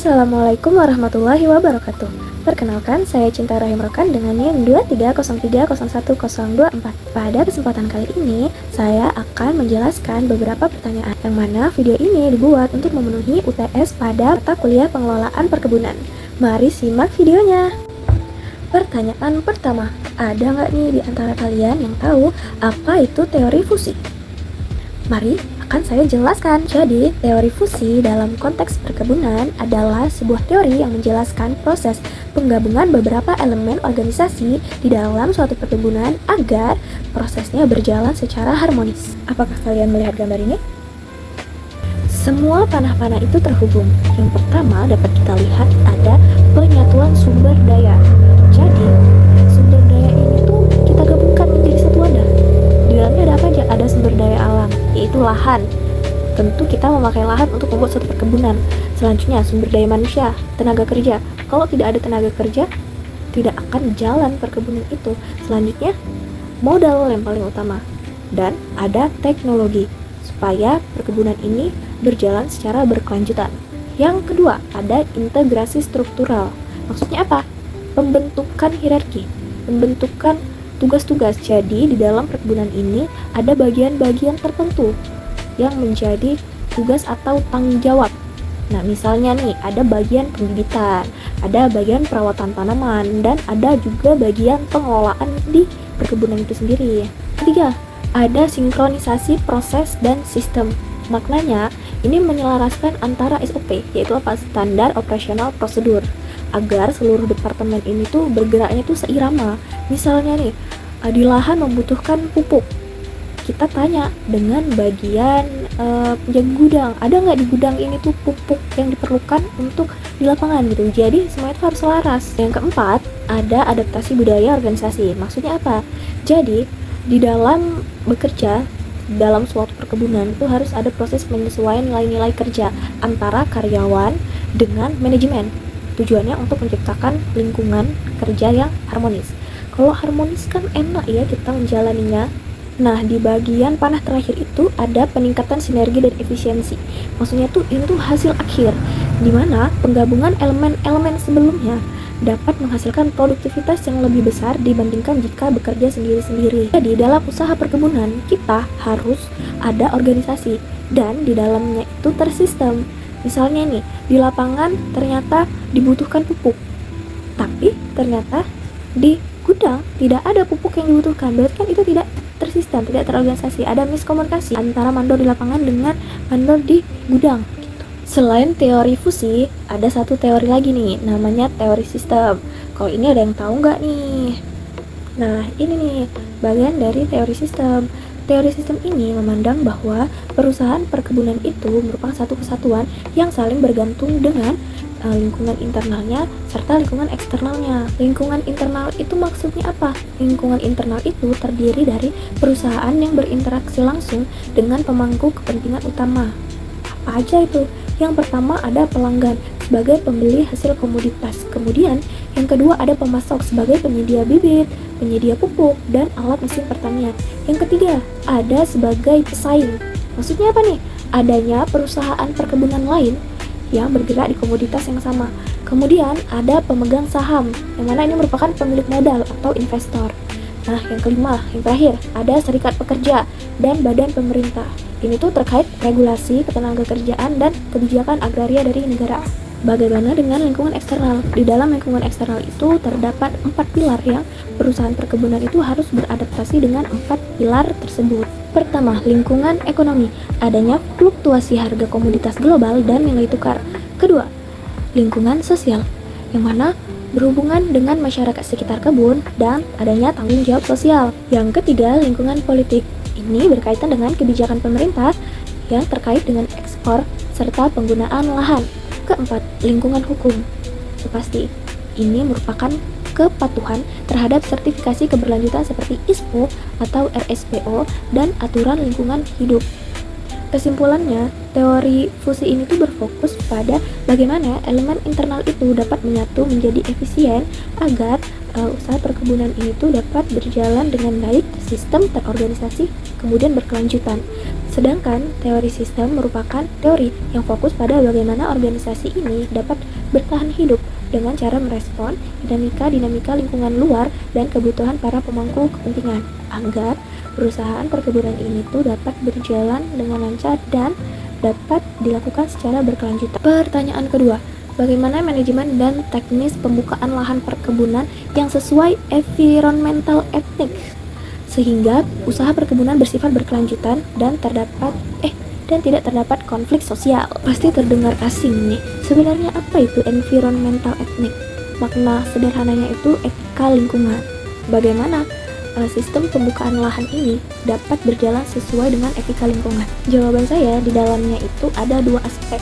Assalamualaikum warahmatullahi wabarakatuh. Perkenalkan, saya Cinta Rahim Rokan dengan NIM 23030124. Pada kesempatan kali ini, saya akan menjelaskan beberapa pertanyaan yang mana video ini dibuat untuk memenuhi UTS pada mata kuliah pengelolaan perkebunan. Mari simak videonya. Pertanyaan pertama, ada nggak nih di antara kalian yang tahu apa itu teori fusi? Mari akan saya jelaskan. Jadi, teori fusi dalam konteks perkebunan adalah sebuah teori yang menjelaskan proses penggabungan beberapa elemen organisasi di dalam suatu perkebunan agar prosesnya berjalan secara harmonis. Apakah kalian melihat gambar ini? Semua panah-panah itu terhubung. Yang pertama dapat kita lihat ada penyatuan sumber daya. Jadi, sumber daya ini tuh kita gabungkan menjadi satu wadah. Di dalamnya ada apa aja? Ada sumber daya alam, yaitu lahan. Tentu kita memakai lahan untuk membuat suatu perkebunan. Selanjutnya, sumber daya manusia, tenaga kerja. Kalau tidak ada tenaga kerja, tidak akan jalan perkebunan itu. Selanjutnya, modal yang paling utama. Dan ada teknologi, supaya perkebunan ini berjalan secara berkelanjutan. Yang kedua, ada integrasi struktural. Maksudnya apa? Pembentukan hierarki, pembentukan tugas-tugas. Jadi di dalam perkebunan ini ada bagian-bagian tertentu yang menjadi tugas atau tanggung jawab. Nah, misalnya nih, ada bagian pembibitan, ada bagian perawatan tanaman, dan ada juga bagian pengelolaan di perkebunan itu sendiri. Ketiga, ada sinkronisasi proses dan sistem. Maknanya, ini menyelaraskan antara SOP, yaitu apa? Standar operasional prosedur, agar seluruh departemen ini tuh bergeraknya tuh seirama. Misalnya nih, di lahan membutuhkan pupuk. Kita tanya dengan bagian penjaga gudang, ada nggak di gudang ini tuh pupuk yang diperlukan untuk di lapangan gitu. Jadi semua itu harus selaras. Yang keempat, ada adaptasi budaya organisasi. Maksudnya apa? Jadi di dalam bekerja dalam suatu perkebunan itu harus ada proses penyesuaian nilai-nilai kerja antara karyawan dengan manajemen. Tujuannya untuk menciptakan lingkungan kerja yang harmonis. Kalau harmonis kan enak ya kita menjalaninya. Nah, di bagian panah terakhir itu ada peningkatan sinergi dan efisiensi. Maksudnya tuh ini tuh hasil akhir, di mana penggabungan elemen-elemen sebelumnya dapat menghasilkan produktivitas yang lebih besar dibandingkan jika bekerja sendiri-sendiri. Jadi dalam usaha perkebunan kita harus ada organisasi dan di dalamnya itu tersistem. Misalnya nih, di lapangan ternyata dibutuhkan pupuk, tapi ternyata di gudang tidak ada pupuk yang dibutuhkan. Berarti kan itu tidak tersistem, tidak terorganisasi. Ada miskomunikasi antara mandor di lapangan dengan mandor di gudang gitu. Selain teori fusi, ada satu teori lagi nih, namanya teori sistem. Kalau ini ada yang tahu nggak nih? Nah, ini nih bagian dari teori sistem. Teori sistem ini memandang bahwa perusahaan perkebunan itu merupakan satu kesatuan yang saling bergantung dengan lingkungan internalnya serta lingkungan eksternalnya. Lingkungan internal itu maksudnya apa? Lingkungan internal itu terdiri dari perusahaan yang berinteraksi langsung dengan pemangku kepentingan utama. Apa aja itu? Yang pertama ada pelanggan sebagai pembeli hasil komoditas. Kemudian yang kedua ada pemasok sebagai penyedia bibit, penyedia pupuk, dan alat mesin pertanian. Yang ketiga ada sebagai pesaing. Maksudnya apa nih? Adanya perusahaan perkebunan lain yang bergerak di komoditas yang sama. Kemudian ada pemegang saham, yang mana ini merupakan pemilik modal atau investor. Nah, yang kelima, yang terakhir, ada serikat pekerja dan badan pemerintah. Ini tuh terkait regulasi ketenagakerjaan dan kebijakan agraria dari negara. Bagaimana dengan lingkungan eksternal? Di dalam lingkungan eksternal itu terdapat 4 pilar yang perusahaan perkebunan itu harus beradaptasi dengan 4 pilar tersebut. Pertama, lingkungan ekonomi, adanya fluktuasi harga komoditas global dan nilai tukar. Kedua, lingkungan sosial, yang mana berhubungan dengan masyarakat sekitar kebun dan adanya tanggung jawab sosial. Yang ketiga, lingkungan politik, ini berkaitan dengan kebijakan pemerintah yang terkait dengan ekspor serta penggunaan lahan. Keempat, lingkungan hukum, pasti ini merupakan kepatuhan terhadap sertifikasi keberlanjutan seperti ISPO atau RSPO dan aturan lingkungan hidup. Kesimpulannya, teori fusi ini tuh berfokus pada bagaimana elemen internal itu dapat menyatu menjadi efisien agar usaha perkebunan ini tuh dapat berjalan dengan baik, sistem terorganisasi, kemudian berkelanjutan. Sedangkan teori sistem merupakan teori yang fokus pada bagaimana organisasi ini dapat bertahan hidup dengan cara merespon dinamika lingkungan luar dan kebutuhan para pemangku kepentingan agar perusahaan perkebunan ini tuh dapat berjalan dengan lancar dan dapat dilakukan secara berkelanjutan. Pertanyaan kedua, bagaimana manajemen dan teknis pembukaan lahan perkebunan yang sesuai environmental ethics sehingga usaha perkebunan bersifat berkelanjutan dan tidak terdapat konflik sosial? Pasti terdengar asing nih. Sebenarnya apa itu environmental ethic? Makna sederhananya itu etika lingkungan. Bagaimana sistem pembukaan lahan ini dapat berjalan sesuai dengan etika lingkungan? Jawaban saya di dalamnya itu ada dua aspek.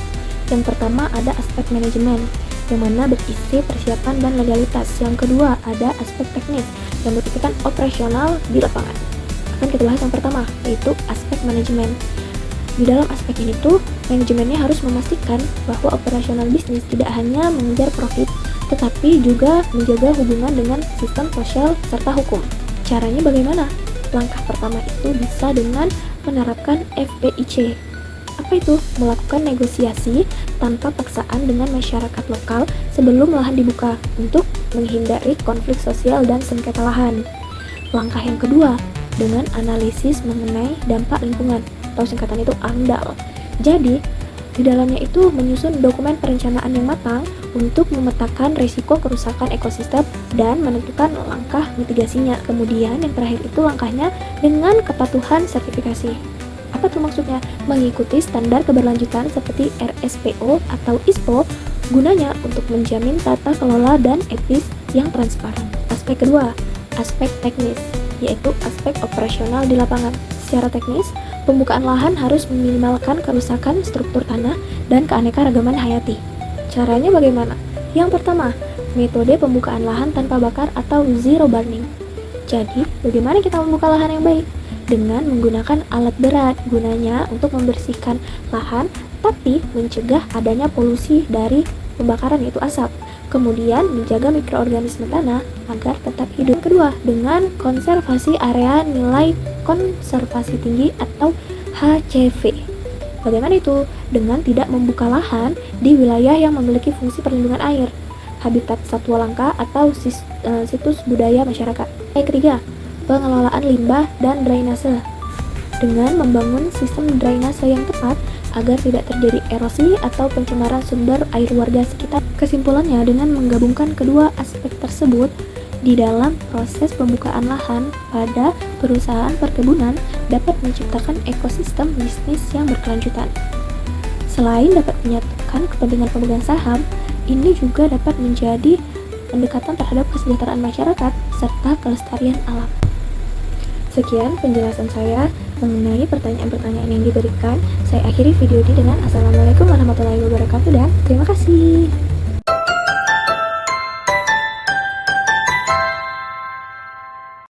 Yang pertama ada aspek manajemen, yang mana berisi persiapan dan legalitas. Yang kedua ada aspek teknis, yang berisikan operasional di lapangan. Akan kita bahas yang pertama, yaitu aspek manajemen. Di dalam aspek ini tuh, manajemennya harus memastikan bahwa operasional bisnis tidak hanya mengejar profit, tetapi juga menjaga hubungan dengan sistem sosial serta hukum. Caranya bagaimana? Langkah pertama itu bisa dengan menerapkan FPIC. Apa itu? Melakukan negosiasi tanpa paksaan dengan masyarakat lokal sebelum lahan dibuka untuk menghindari konflik sosial dan sengketa lahan. Langkah yang kedua, dengan analisis mengenai dampak lingkungan, atau singkatan itu AMDAL. Jadi, di dalamnya itu menyusun dokumen perencanaan yang matang untuk memetakan risiko kerusakan ekosistem dan menentukan langkah mitigasinya. Kemudian yang terakhir itu langkahnya dengan kepatuhan sertifikasi. Apa tuh maksudnya? Mengikuti standar keberlanjutan seperti RSPO atau ISPO gunanya untuk menjamin tata kelola dan etis yang transparan. Aspek kedua, aspek teknis, yaitu aspek operasional di lapangan. Secara teknis, pembukaan lahan harus meminimalkan kerusakan struktur tanah dan keanekaragaman hayati. Caranya bagaimana? Yang pertama, metode pembukaan lahan tanpa bakar atau zero burning. Jadi, bagaimana kita membuka lahan yang baik? Dengan menggunakan alat berat, gunanya untuk membersihkan lahan tapi mencegah adanya polusi dari pembakaran, yaitu asap. Kemudian menjaga mikroorganisme tanah agar tetap hidup. Kedua, dengan konservasi area nilai konservasi tinggi atau HCV. Bagaimana itu? Dengan tidak membuka lahan di wilayah yang memiliki fungsi perlindungan air, habitat satwa langka atau situs budaya masyarakat. Yang ketiga, pengelolaan limbah dan drainase. Dengan membangun sistem drainase yang tepat agar tidak terjadi erosi atau pencemaran sumber air warga sekitar. Kesimpulannya, dengan menggabungkan kedua aspek tersebut di dalam proses pembukaan lahan pada perusahaan perkebunan dapat menciptakan ekosistem bisnis yang berkelanjutan. Selain dapat menyatukan kepentingan pemegang saham, ini juga dapat menjadi pendekatan terhadap kesejahteraan masyarakat serta kelestarian alam. Sekian penjelasan saya mengenai pertanyaan-pertanyaan yang diberikan. Saya akhiri video ini dengan Assalamualaikum warahmatullahi wabarakatuh dan terima kasih.